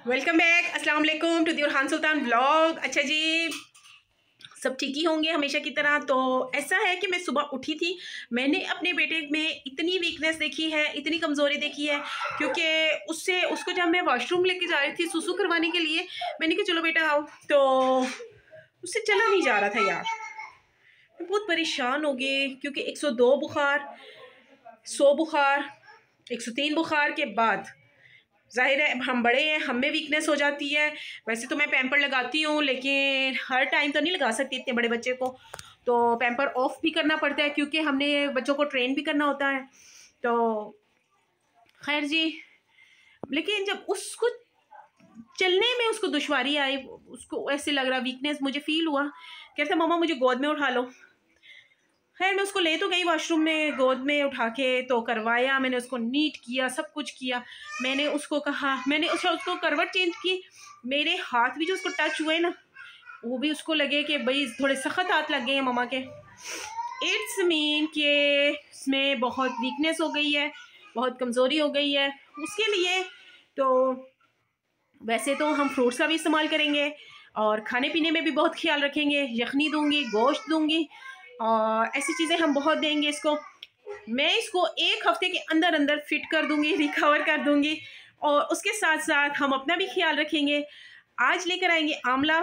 Welcome back. अस्सलाम वालेकुम to the उरहान Sultan vlog. अच्छा जी, सब ठीक ही होंगे हमेशा की तरह। तो ऐसा है कि मैं सुबह उठी थी, मैंने अपने बेटे में इतनी वीकनेस देखी है, इतनी कमज़ोरी देखी है, क्योंकि उसको जब मैं वॉशरूम लेके जा रही थी सुसु करवाने के लिए, मैंने कहा चलो बेटा आओ, तो उससे चला नहीं जा रहा था यार। मैं बहुत परेशान हो गई क्योंकि 102 बुखार, 100 बुखार, 103 बुखार के बाद ज़ाहिर है हम बड़े हैं, हम में वीकनेस हो जाती है। वैसे तो मैं पैम्पर लगाती हूँ, लेकिन हर टाइम तो नहीं लगा सकती इतने बड़े बच्चे को, तो पैम्पर ऑफ भी करना पड़ता है क्योंकि हमने बच्चों को ट्रेन भी करना होता है। तो खैर जी, लेकिन जब उसको चलने में उसको दुश्वारी आई, उसको ऐसे लग रहा, वीकनेस मुझे फील हुआ, कहता मम्मा मुझे गोद में उठा लो। खैर मैं उसको ले तो गई वॉशरूम में, गोद में उठा के तो करवाया, मैंने उसको नीट किया, सब कुछ किया। मैंने उसको कहा, मैंने उसको करवट चेंज की, मेरे हाथ भी जो उसको टच हुए ना, वो भी उसको लगे कि भाई थोड़े सख्त हाथ लग गए हैं मम्मा के। इट्स मीन कि इसमें बहुत वीकनेस हो गई है, बहुत कमज़ोरी हो गई है। उसके लिए तो वैसे तो हम फ्रूट्स का भी इस्तेमाल करेंगे और खाने पीने में भी बहुत ख्याल रखेंगे, यखनी दूंगी, गोश्त दूंगी और ऐसी चीज़ें हम बहुत देंगे इसको। मैं इसको 1 हफ्ते के अंदर अंदर फिट कर दूंगी, रिकवर कर दूंगी। और उसके साथ साथ हम अपना भी ख्याल रखेंगे। आज लेकर आएंगे आंवला,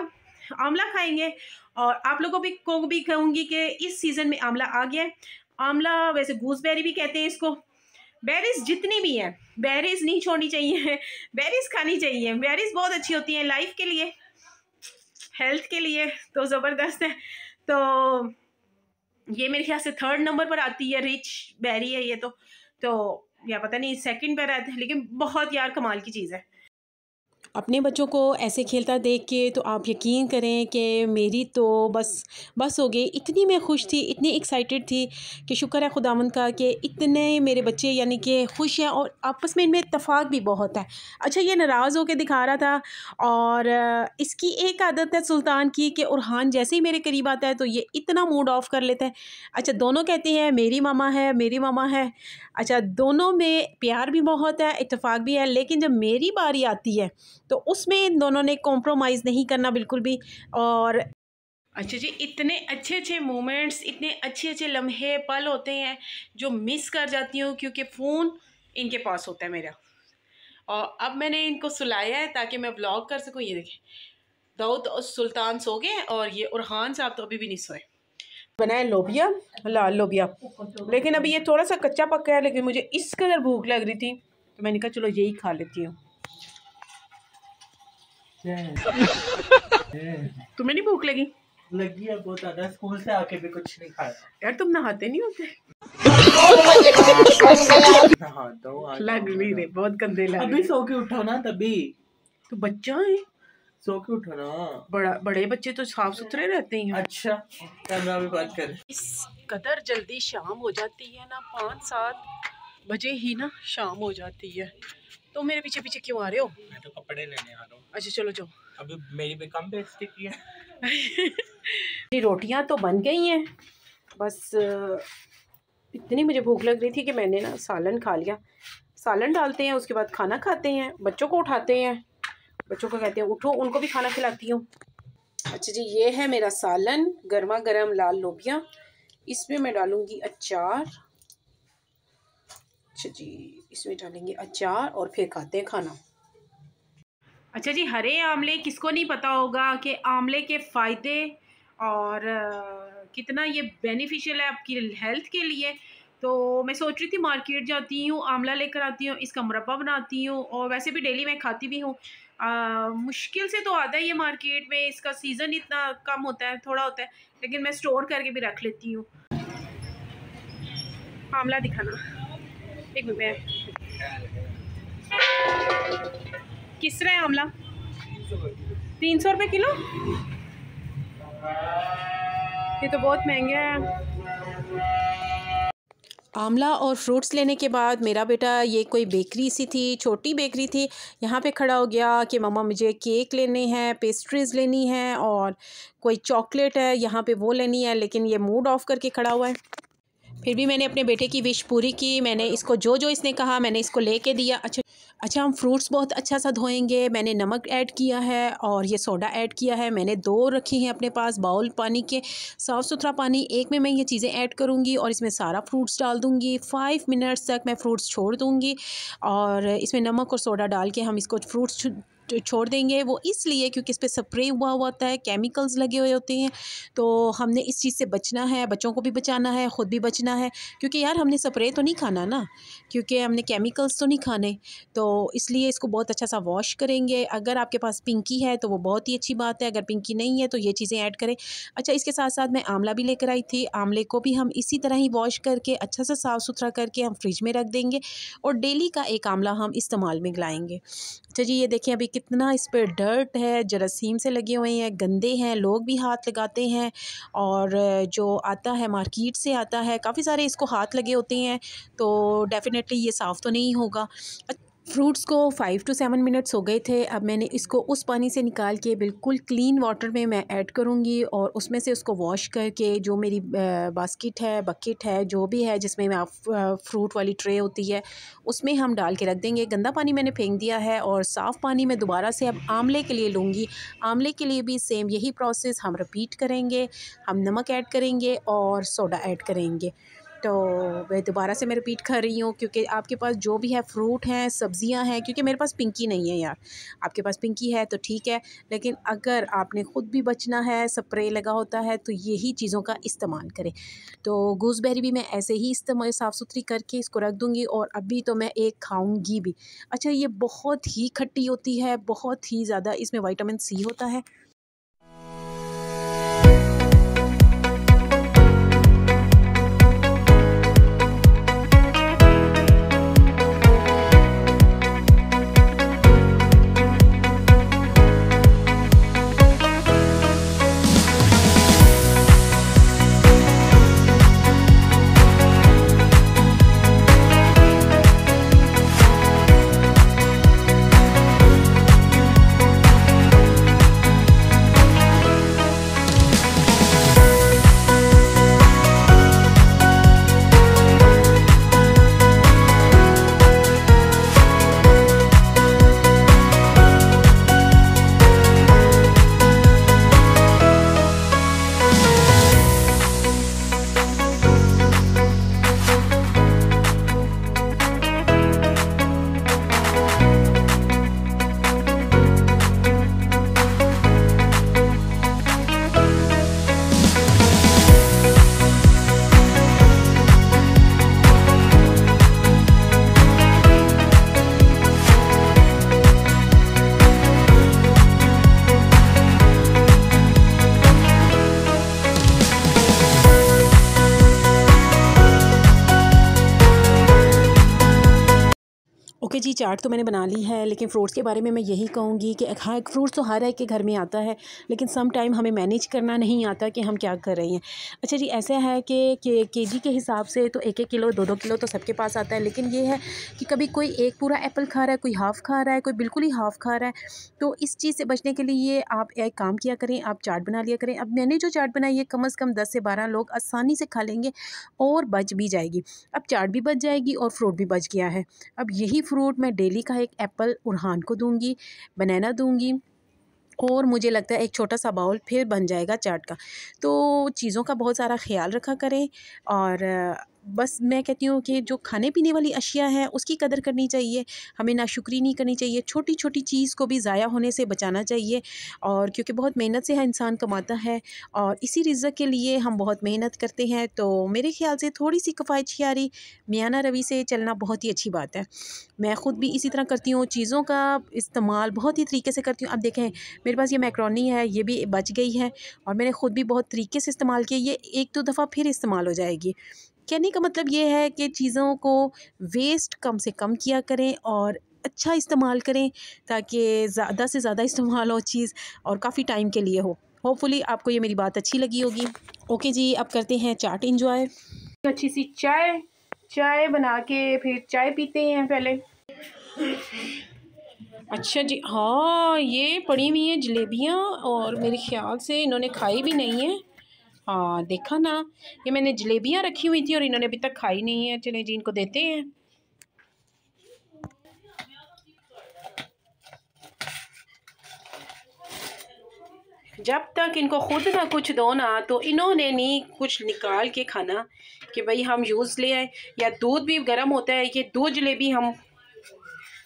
आंवला खाएंगे। और आप लोगों को भी कहूँगी कि इस सीज़न में आंवला आ गया है। आंवला वैसे गूसबेरी भी कहते हैं इसको। बेरीज जितनी भी हैं, बेरीज नहीं छोड़नी चाहिए, बेरीज खानी चाहिए। बेरीज बहुत अच्छी होती हैं लाइफ के लिए, हेल्थ के लिए तो ज़बरदस्त है। तो ये मेरे ख्याल से 3rd नंबर पर आती है, रिच बेरी है ये तो या पता नहीं 2nd पर आती है, लेकिन बहुत यार कमाल की चीज़ है। अपने बच्चों को ऐसे खेलता देख के तो आप यकीन करें कि मेरी तो बस हो गई। इतनी मैं खुश थी, इतनी एक्साइटेड थी कि शुक्र है खुदावंद का कि इतने मेरे बच्चे यानी कि खुश हैं और आपस में इनमें इत्तेफाक भी बहुत है। अच्छा, ये नाराज़ होकर दिखा रहा था और इसकी एक आदत है सुल्तान की कि उरहान जैसे ही मेरे करीब आता है तो ये इतना मूड ऑफ कर लेता है। अच्छा, दोनों कहते हैं मेरी मामा है, मेरी मामा है। अच्छा, दोनों में प्यार भी बहुत है, इत्तेफाक भी है, लेकिन जब मेरी बारी आती है तो उसमें इन दोनों ने कॉम्प्रोमाइज़ नहीं करना बिल्कुल भी। और अच्छा जी, इतने अच्छे अच्छे मोमेंट्स, इतने अच्छे अच्छे लम्हे पल होते हैं जो मिस कर जाती हूँ क्योंकि फ़ोन इनके पास होता है मेरा। और अब मैंने इनको सुलाया है ताकि मैं व्लॉग कर सकूँ। ये देखें, दाऊद और सुल्तान सो गए और ये उरहान साहब तो अभी भी नहीं सोए। बनाया लोबिया, लाल लोबिया, लेकिन अभी ये थोड़ा सा कच्चा पक्का है, लेकिन मुझे इस कदर भूख लग रही थी तो मैंने कहा चलो यही खा लेती हूँ। तुम्हें नहीं भूख लगी? लगी है बहुत ज़्यादा, स्कूल से आके भी कुछ नहीं खाया यार तुम नहाते नहीं होते? नहाता हूँ लग नहीं रहे, बहुत गंदे लग अभी रहे। सो के उठा ना, तभी तो बच्चा है, सो के उठा ना। बड़े बच्चे तो साफ सुथरे रहते हैं। अच्छा, कैमरा भी बात कर। इस कदर जल्दी शाम हो जाती है ना, 5-7 बजे ही ना शाम हो जाती है। तो मेरे पीछे पीछे क्यों आ रहे हो? मैं तो कपड़े लेने आ रहा हूँ। अच्छा चलो जाओ। अभी मेरी भी कम बेइज्जती की है। ये रोटियां तो बन गई हैं, बस इतनी मुझे भूख लग रही थी कि मैंने ना सालन खा लिया। सालन डालते हैं, उसके बाद खाना खाते हैं, बच्चों को उठाते हैं, बच्चों को कहते हैं उठो, उनको भी खाना खिलाती हूँ। अच्छा जी, ये है मेरा सालन, गर्मा गर्म लाल लोबिया, इसमें मैं डालूँगी अचार। अच्छा जी, इसमें डालेंगे अचार और फिर खाते हैं खाना। अच्छा जी, हरे आमले किसको नहीं पता होगा कि आमले के फ़ायदे और कितना ये बेनिफिशियल है आपकी हेल्थ के लिए। तो मैं सोच रही थी मार्केट जाती हूँ, आंवला लेकर आती हूँ, इसका मुरब्बा बनाती हूँ और वैसे भी डेली मैं खाती भी हूँ। मुश्किल से तो आता है ये मार्केट में, इसका सीज़न इतना कम होता है, थोड़ा होता है, लेकिन मैं स्टोर करके भी रख लेती हूँ। आंवला दिखाना एक मिनट, किस तरह है आंवला? 300 रुपये किलो? ये तो बहुत महंगा है। आंवला और फ्रूट्स लेने के बाद मेरा बेटा, ये कोई बेकरी सी थी, छोटी बेकरी थी, यहाँ पे खड़ा हो गया कि मम्मा मुझे केक लेने हैं, पेस्ट्रीज़ लेनी है और कोई चॉकलेट है यहाँ पे वो लेनी है, लेकिन ये मूड ऑफ करके खड़ा हुआ है। फिर भी मैंने अपने बेटे की विश पूरी की। मैंने इसको जो जो इसने कहा मैंने इसको लेके दिया। अच्छा हम फ्रूट्स बहुत अच्छा सा धोएंगे। मैंने नमक ऐड किया है और ये सोडा ऐड किया है। मैंने 2 रखी हैं अपने पास बाउल पानी के, साफ़ सुथरा पानी। एक में मैं ये चीज़ें ऐड करूँगी और इसमें सारा फ्रूट्स डाल दूँगी। 5 मिनट्स तक मैं फ्रूट्स छोड़ दूँगी और इसमें नमक और सोडा डाल के हम इसको फ्रूट्स छोड़ देंगे। वो इसलिए क्योंकि इस पर स्प्रे हुआ होता है, केमिकल्स लगे हुए होते हैं, तो हमने इस चीज़ से बचना है, बच्चों को भी बचाना है, ख़ुद भी बचना है। क्योंकि यार हमने स्प्रे तो नहीं खाना ना, क्योंकि हमने केमिकल्स तो नहीं खाने, तो इसलिए इसको बहुत अच्छा सा वॉश करेंगे। अगर आपके पास पिंकी है तो वो बहुत ही अच्छी बात है, अगर पिंकी नहीं है तो ये चीज़ें ऐड करें। अच्छा इसके साथ साथ मैं आंवला भी लेकर आई थी। आंवले को भी हम इसी तरह ही वॉश करके अच्छा सा साफ़ सुथरा करके हम फ्रिज में रख देंगे और डेली का एक आंवला हम इस्तेमाल में लाएंगे। अच्छा जी ये देखिए अभी कितना इस पर डर्ट है, जरासीम से लगे हुए हैं, गंदे हैं, लोग भी हाथ लगाते हैं और जो आता है मार्केट से आता है काफ़ी सारे इसको हाथ लगे होते हैं, तो डेफ़िनेटली ये साफ़ तो नहीं होगा। फ्रूट्स को 5 to 7 मिनट्स हो गए थे। अब मैंने इसको उस पानी से निकाल के बिल्कुल क्लीन वाटर में मैं ऐड करूँगी और उसमें से उसको वॉश करके जो मेरी बास्केट है, बकेट है, जो भी है जिसमें मैं फ्रूट वाली ट्रे होती है उसमें हम डाल के रख देंगे। गंदा पानी मैंने फेंक दिया है और साफ़ पानी मैं दोबारा से अब आंवले के लिए लूँगी। आंवले के लिए भी सेम यही प्रोसेस हम रिपीट करेंगे। हम नमक ऐड करेंगे और सोडा ऐड करेंगे। तो मैं दोबारा से मैं रिपीट कर रही हूँ क्योंकि आपके पास जो भी है फ्रूट हैं, सब्ज़ियाँ हैं, क्योंकि मेरे पास पिंकी नहीं है यार, आपके पास पिंकी है तो ठीक है, लेकिन अगर आपने ख़ुद भी बचना है, स्प्रे लगा होता है तो यही चीज़ों का इस्तेमाल करें। तो गूसबेरी भी मैं ऐसे ही इस्तेमाल साफ़ सुथरी करके इसको रख दूँगी और अभी तो मैं एक खाऊँगी भी। अच्छा ये बहुत ही खट्टी होती है, बहुत ही ज़्यादा, इसमें विटामिन सी होता है। ओके जी चाट तो मैंने बना ली है, लेकिन फ़्रूट्स के बारे में मैं यही कहूँगी कि हाँ फ्रूट्स तो हर एक के घर में आता है, लेकिन सम टाइम हमें मैनेज करना नहीं आता कि हम क्या कर रहे हैं। अच्छा जी ऐसा है कि केजी के हिसाब से तो 1-1 किलो 2-2 किलो तो सबके पास आता है, लेकिन ये है कि कभी कोई एक पूरा एप्पल खा रहा है, कोई हाफ़ खा रहा है, कोई बिल्कुल ही हाफ़ खा रहा है। तो इस चीज़ से बचने के लिए आप एक काम किया करें, आप चाट बना लिया करें। अब मैंने जो चाट बनाई है कम से कम 10 से 12 लोग आसानी से खा लेंगे और बच भी जाएगी। अब चाट भी बच जाएगी और फ्रूट भी बच गया है। अब यही फ्रूट मैं डेली का एक एप्पल उरहान को दूंगी, बनाना दूंगी और मुझे लगता है एक छोटा सा बाउल फिर बन जाएगा चाट का। तो चीज़ों का बहुत सारा ख्याल रखा करें और बस मैं कहती हूँ कि जो खाने पीने वाली अशिया है उसकी कदर करनी चाहिए, हमें नाशुक्री नहीं करनी चाहिए, छोटी छोटी चीज़ को भी ज़ाया होने से बचाना चाहिए। और क्योंकि बहुत मेहनत से इंसान कमाता है और इसी रिज़्क़ के लिए हम बहुत मेहनत करते हैं, तो मेरे ख़्याल से थोड़ी सी किफ़ायतशियारी मियाना रवि से चलना बहुत ही अच्छी बात है। मैं ख़ुद भी इसी तरह करती हूँ, चीज़ों का इस्तेमाल बहुत ही तरीके से करती हूँ। अब देखें मेरे पास ये मैक्रोनी है, ये भी बच गई है और मैंने ख़ुद भी बहुत तरीके से इस्तेमाल किया, ये 1-2 दफ़ा फिर इस्तेमाल हो जाएगी। कहने का मतलब ये है कि चीज़ों को वेस्ट कम से कम किया करें और अच्छा इस्तेमाल करें ताकि ज़्यादा से ज़्यादा इस्तेमाल हो चीज़ और काफ़ी टाइम के लिए हो। होपफुली आपको ये मेरी बात अच्छी लगी होगी। ओके जी अब करते हैं चाट इंजॉय। अच्छी सी चाय बना के फिर चाय पीते हैं पहले। अच्छा जी हाँ ये पड़ी हुई हैं जलेबियाँ और मेरे ख्याल से इन्होंने खाई भी नहीं है, हाँ देखा ना, ये मैंने जलेबियाँ रखी हुई थी और इन्होंने अभी तक खाई नहीं है। चले जी इनको देते हैं। जब तक इनको खुद ना कुछ दो ना तो इन्होंने नहीं कुछ निकाल के खाना कि भाई हम यूज़ ले आए। या दूध भी गर्म होता है, ये 2 जलेबी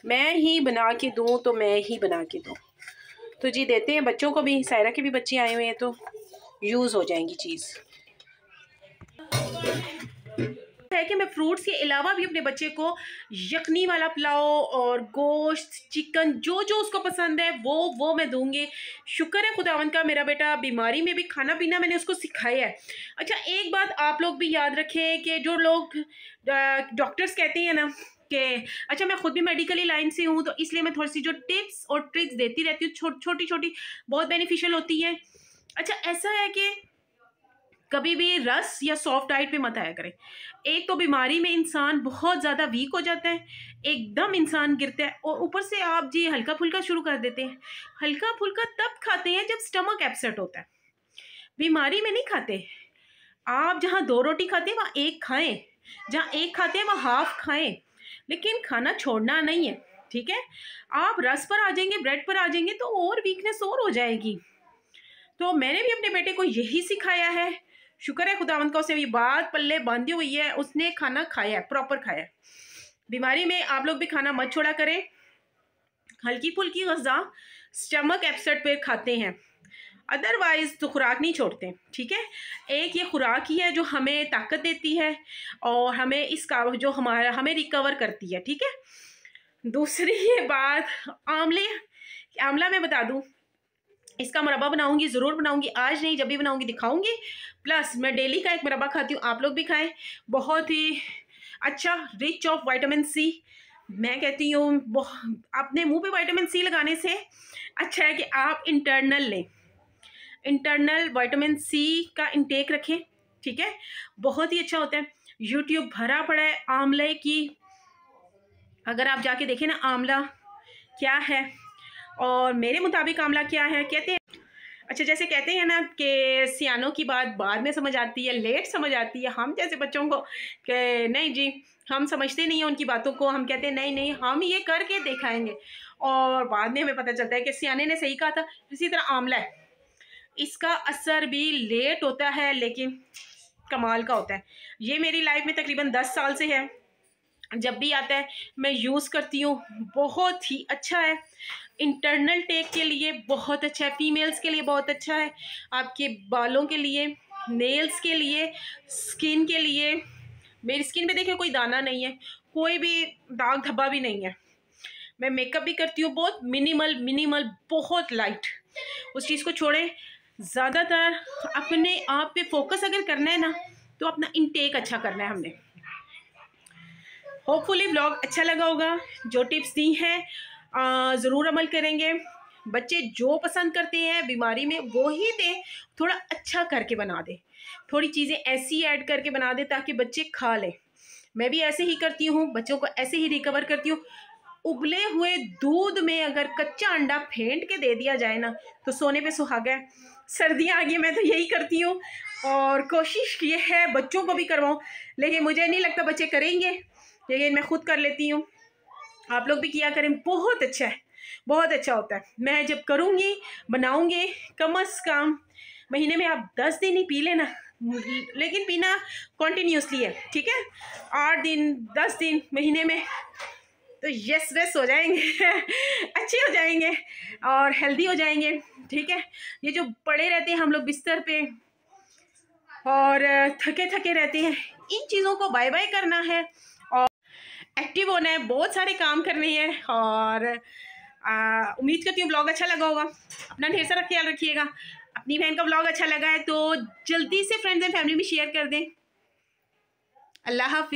मैं ही बना के दूँ तो मैं ही बना के दूँ। तो जी देते हैं बच्चों को भी, सायरा के भी बच्चे आए हुए हैं तो यूज़ हो जाएंगी चीज़। है कि मैं फ्रूट्स के अलावा भी अपने बच्चे को यखनी वाला पुलाव और गोश्त चिकन जो जो उसको पसंद है वो मैं दूंगी। शुक्र है खुदावंद का, मेरा बेटा बीमारी में भी खाना पीना मैंने उसको सिखाया है। अच्छा एक बात आप लोग भी याद रखें कि जो लोग डॉक्टर्स कहते हैं ना कि अच्छा मैं खुद भी मेडिकली लाइन से हूँ तो इसलिए मैं थोड़ी सी जो टिप्स और ट्रिक्स देती रहती हूँ, छोटी छोटी बहुत बेनिफिशियल होती हैं। अच्छा ऐसा है कि कभी भी रस या सॉफ्ट डाइट पे मत आया करें। एक तो बीमारी में इंसान बहुत ज़्यादा वीक हो जाता है, एकदम इंसान गिरता है, और ऊपर से आप जी हल्का फुल्का शुरू कर देते हैं। हल्का फुल्का तब खाते हैं जब स्टमक अपसेट होता है, बीमारी में नहीं खाते। आप जहाँ 2 रोटी खाते हैं वहाँ 1 खाएं, जहाँ 1 खाते हैं वहाँ हाफ खाएं, लेकिन खाना छोड़ना नहीं है। ठीक है, आप रस पर आ जाएंगे, ब्रेड पर आ जाएंगे तो और वीकनेस और हो जाएगी। तो मैंने भी अपने बेटे को यही सिखाया है। शुक्र है खुदावंद का, उसे ये बात पल्ले बांधी हुई है, उसने खाना खाया है, प्रॉपर खाया है। बीमारी में आप लोग भी खाना मत छोड़ा करें। हल्की फुल्की ग़िज़ा स्टमक अपसेट पे खाते हैं, अदरवाइज तो खुराक नहीं छोड़ते। ठीक है, एक ये खुराक ही है जो हमें ताकत देती है और हमें इसका जो हमें रिकवर करती है। ठीक है, दूसरी ये बात आंवला मैं बता दूं, इसका मुरब्बा बनाऊंगी, ज़रूर बनाऊंगी, आज नहीं जब भी बनाऊंगी दिखाऊंगी। प्लस मैं डेली का एक मुरब्बा खाती हूँ, आप लोग भी खाएं, बहुत ही अच्छा, रिच ऑफ विटामिन सी। मैं कहती हूँ अपने मुंह पे विटामिन सी लगाने से अच्छा है कि आप इंटरनल लें, इंटरनल विटामिन सी का इंटेक रखें। ठीक है, बहुत ही अच्छा होता है। यूट्यूब भरा पड़ा है आंवले की, अगर आप जाके देखें ना आंवला क्या है और मेरे मुताबिक आंवला क्या है। कहते हैं अच्छा जैसे कहते हैं ना कि सियानों की बात बाद में समझ आती है, लेट समझ आती है हम जैसे बच्चों को, कि नहीं जी हम समझते नहीं हैं उनकी बातों को, हम कहते हैं नहीं नहीं हम ये करके दिखाएंगे, और बाद में हमें पता चलता है कि सियाने ने सही कहा था। इसी तरह आंवला है, इसका असर भी लेट होता है लेकिन कमाल का होता है। ये मेरी लाइफ में तकरीबन 10 साल से है, जब भी आता है मैं यूज़ करती हूँ, बहुत ही अच्छा है। इंटरनल टेक के लिए बहुत अच्छा है, फीमेल्स के लिए बहुत अच्छा है, आपके बालों के लिए, नेल्स के लिए, स्किन के लिए। मेरी स्किन पे देखिए कोई दाना नहीं है, कोई भी दाग धब्बा भी नहीं है। मैं मेकअप भी करती हूँ बहुत मिनिमल बहुत लाइट। उस चीज़ को छोड़ें, ज़्यादातर अपने आप पे फोकस अगर करना है ना तो अपना इनटेक अच्छा करना है हमने। होपफुली व्लॉग अच्छा लगा होगा, जो टिप्स दी हैं ज़रूर अमल करेंगे। बच्चे जो पसंद करते हैं बीमारी में वो ही दें, थोड़ा अच्छा करके बना दें, थोड़ी चीज़ें ऐसी ऐड करके बना दें ताकि बच्चे खा लें। मैं भी ऐसे ही करती हूँ, बच्चों को ऐसे ही रिकवर करती हूँ। उबले हुए दूध में अगर कच्चा अंडा फेंट के दे दिया जाए ना तो सोने पे सुहागा है। सर्दियाँ आ गई, मैं तो यही करती हूँ और कोशिश ये है बच्चों को भी करवाऊँ, लेकिन मुझे नहीं लगता बच्चे करेंगे, लेकिन मैं खुद कर लेती हूँ। आप लोग भी किया करें, बहुत अच्छा है, बहुत अच्छा होता है। मैं जब करूँगी बनाऊँगी, कम से कम महीने में आप 10 दिन ही पी लेना, लेकिन पीना कॉन्टीन्यूसली है। ठीक है, 8 दिन 10 दिन महीने में तो यस वेस हो जाएंगे अच्छे हो जाएंगे और हेल्दी हो जाएंगे। ठीक है, ये जो पड़े रहते हैं हम लोग बिस्तर पे और थके थके रहते हैं, इन चीज़ों को बाय बाय करना है और एक्टिव होना है, बहुत सारे काम करने हैं। और उम्मीद करती हूँ ब्लॉग अच्छा लगा होगा। अपना ढेर सारा ख्याल रखिएगा। अपनी बहन का ब्लॉग अच्छा लगा है तो जल्दी से फ्रेंड्स एंड फैमिली में शेयर कर दें। अल्लाह हाफिज़।